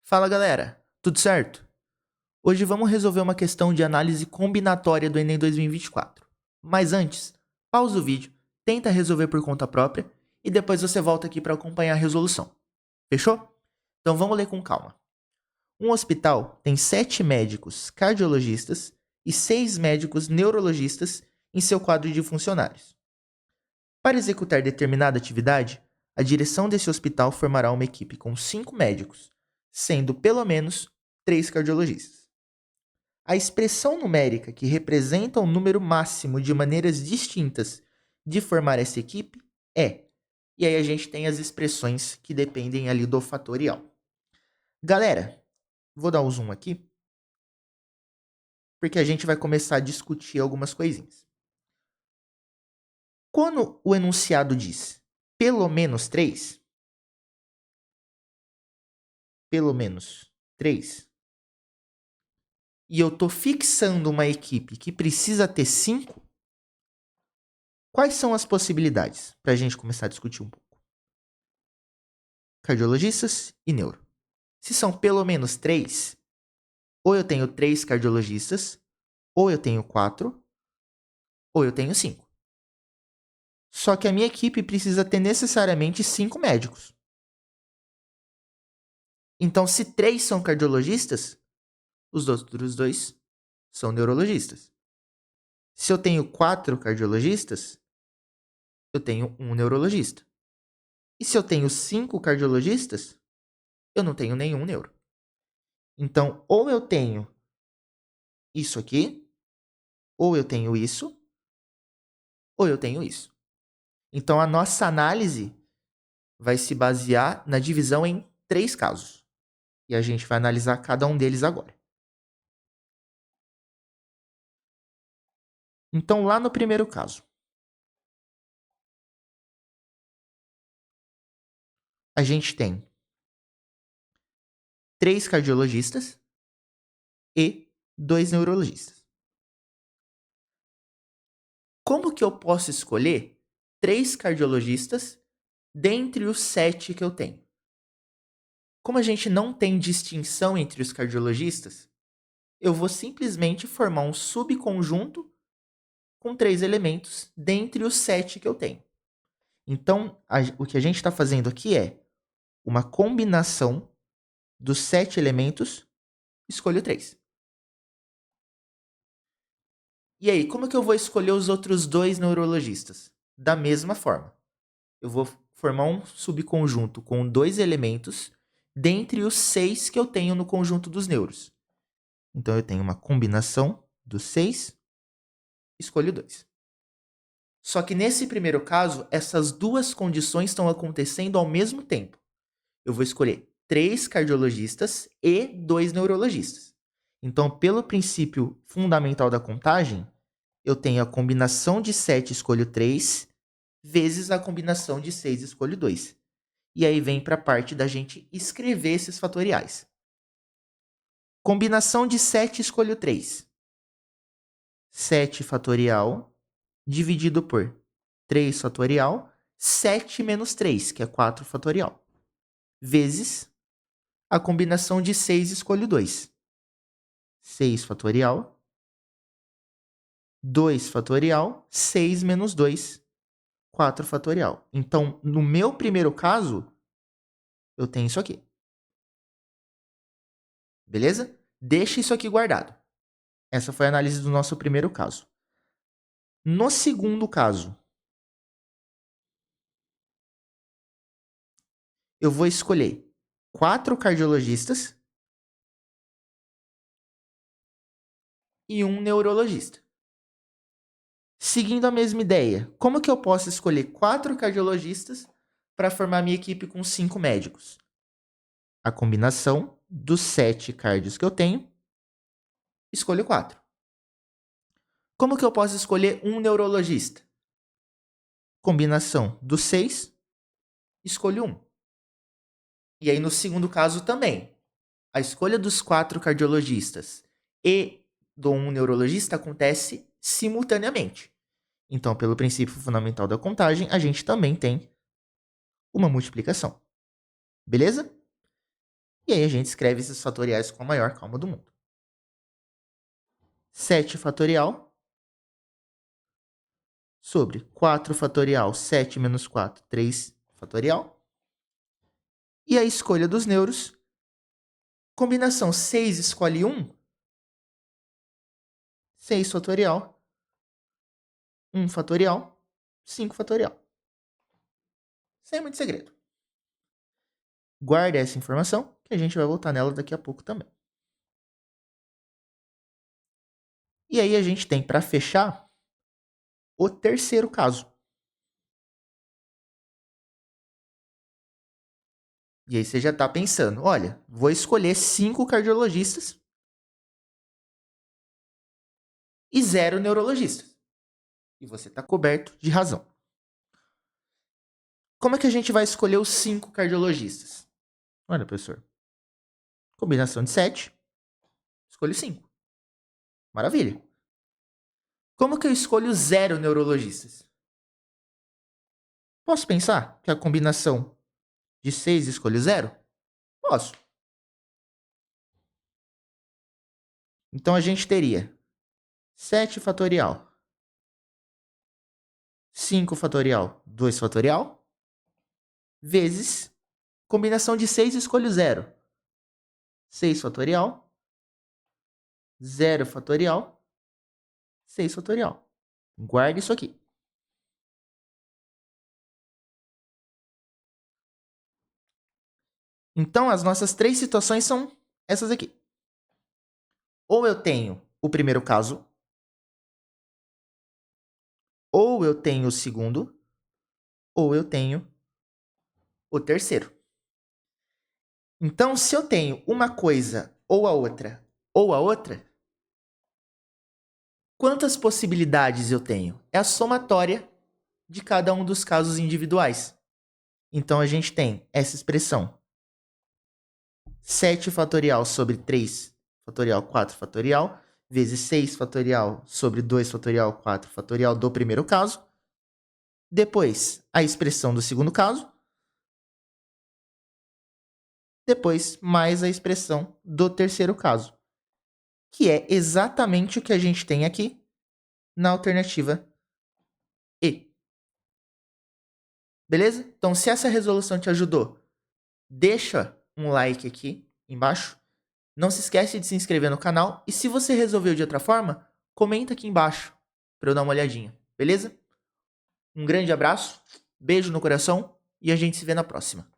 Fala galera, tudo certo? Hoje vamos resolver uma questão de análise combinatória do Enem 2024. Mas antes, pausa o vídeo, tenta resolver por conta própria e depois você volta aqui para acompanhar a resolução. Fechou? Então vamos ler com calma. Um hospital tem 7 médicos cardiologistas e 6 médicos neurologistas em seu quadro de funcionários. Para executar determinada atividade, a direção desse hospital formará uma equipe com 5 médicos, sendo pelo menos 3 cardiologistas. A expressão numérica que representa o número máximo de maneiras distintas de formar essa equipe é. E aí a gente tem as expressões que dependem ali do fatorial. Galera, vou dar um zoom aqui, porque a gente vai começar a discutir algumas coisinhas. Quando o enunciado diz pelo menos 3, e eu estou fixando uma equipe que precisa ter 5, quais são as possibilidades para a gente começar a discutir um pouco? Cardiologistas e neuro. Se são pelo menos 3, ou eu tenho 3 cardiologistas, ou eu tenho 4, ou eu tenho 5. Só que a minha equipe precisa ter necessariamente 5 médicos. Então, se 3 são cardiologistas, os outros 2 são neurologistas. Se eu tenho 4 cardiologistas, eu tenho um neurologista. E se eu tenho 5 cardiologistas, eu não tenho nenhum neuro. Então, ou eu tenho isso aqui, ou eu tenho isso, ou eu tenho isso. Então, a nossa análise vai se basear na divisão em 3 casos. E a gente vai analisar cada um deles agora. Então, lá no primeiro caso, a gente tem 3 cardiologistas e 2 neurologistas. Como que eu posso escolher 3 cardiologistas dentre os 7 que eu tenho? Como a gente não tem distinção entre os cardiologistas, eu vou simplesmente formar um subconjunto com 3 elementos dentre os 7 que eu tenho. Então, o que a gente está fazendo aqui é uma combinação dos 7 elementos, escolho 3. E aí, como que eu vou escolher os outros 2 neurologistas? Da mesma forma. Eu vou formar um subconjunto com 2 elementos dentre os 6 que eu tenho no conjunto dos neuros. Então, eu tenho uma combinação dos 6, escolho 2. Só que nesse primeiro caso, essas duas condições estão acontecendo ao mesmo tempo. Eu vou escolher 3 cardiologistas e 2 neurologistas. Então, pelo princípio fundamental da contagem, eu tenho a combinação de 7, escolho 3, vezes a combinação de 6, escolho 2. E aí vem para a parte da gente escrever esses fatoriais. Combinação de 7, escolho 3. 7 fatorial dividido por 3 fatorial, 7 menos 3, que é 4 fatorial, vezes a combinação de 6, escolho 2. 6 fatorial, 2 fatorial, 6 menos 2, 4 fatorial. Então, no meu primeiro caso, eu tenho isso aqui. Beleza? Deixa isso aqui guardado. Essa foi a análise do nosso primeiro caso. No segundo caso, eu vou escolher 4 cardiologistas e um neurologista. Seguindo a mesma ideia, como que eu posso escolher 4 cardiologistas para formar minha equipe com 5 médicos? A combinação dos 7 cardios que eu tenho, escolho 4. Como que eu posso escolher um neurologista? Combinação dos 6, escolho 1. E aí no segundo caso também, a escolha dos 4 cardiologistas e do um neurologista acontece simultaneamente. Então, pelo princípio fundamental da contagem, a gente também tem uma multiplicação. Beleza? E aí a gente escreve esses fatoriais com a maior calma do mundo. 7 fatorial sobre 4 fatorial, 7 menos 4, 3 fatorial. E a escolha dos neuros. Combinação 6 escolhe 1. 6 fatorial. 1 fatorial. 5 fatorial. Sem muito segredo. Guarde essa informação, que a gente vai voltar nela daqui a pouco também. E aí a gente tem, para fechar, o terceiro caso. E aí você já está pensando, olha, vou escolher 5 cardiologistas e 0 neurologistas. E você está coberto de razão. Como é que a gente vai escolher os 5 cardiologistas? Olha, professor. Combinação de 7. Escolho 5. Maravilha. Como que eu escolho 0 neurologistas? Posso pensar que a combinação de 6 escolho 0? Posso. Então a gente teria 7 fatorial, 5 fatorial, 2 fatorial, vezes combinação de 6 escolho 0. 6 fatorial, 0 fatorial, 6 fatorial. Guarde isso aqui. Então, as nossas 3 situações são essas aqui. Ou eu tenho o primeiro caso, ou eu tenho o segundo, ou eu tenho o terceiro. Então, se eu tenho uma coisa ou a outra, quantas possibilidades eu tenho? É a somatória de cada um dos casos individuais. Então, a gente tem essa expressão 7 fatorial sobre 3 fatorial 4 fatorial, vezes 6 fatorial sobre 2 fatorial 4 fatorial do primeiro caso. Depois, a expressão do segundo caso. Depois, mais a expressão do terceiro caso, que é exatamente o que a gente tem aqui na alternativa E. Beleza? Então, se essa resolução te ajudou, deixa um like aqui embaixo. Não se esquece de se inscrever no canal. E se você resolveu de outra forma, comenta aqui embaixo para eu dar uma olhadinha. Beleza? Um grande abraço, beijo no coração e a gente se vê na próxima.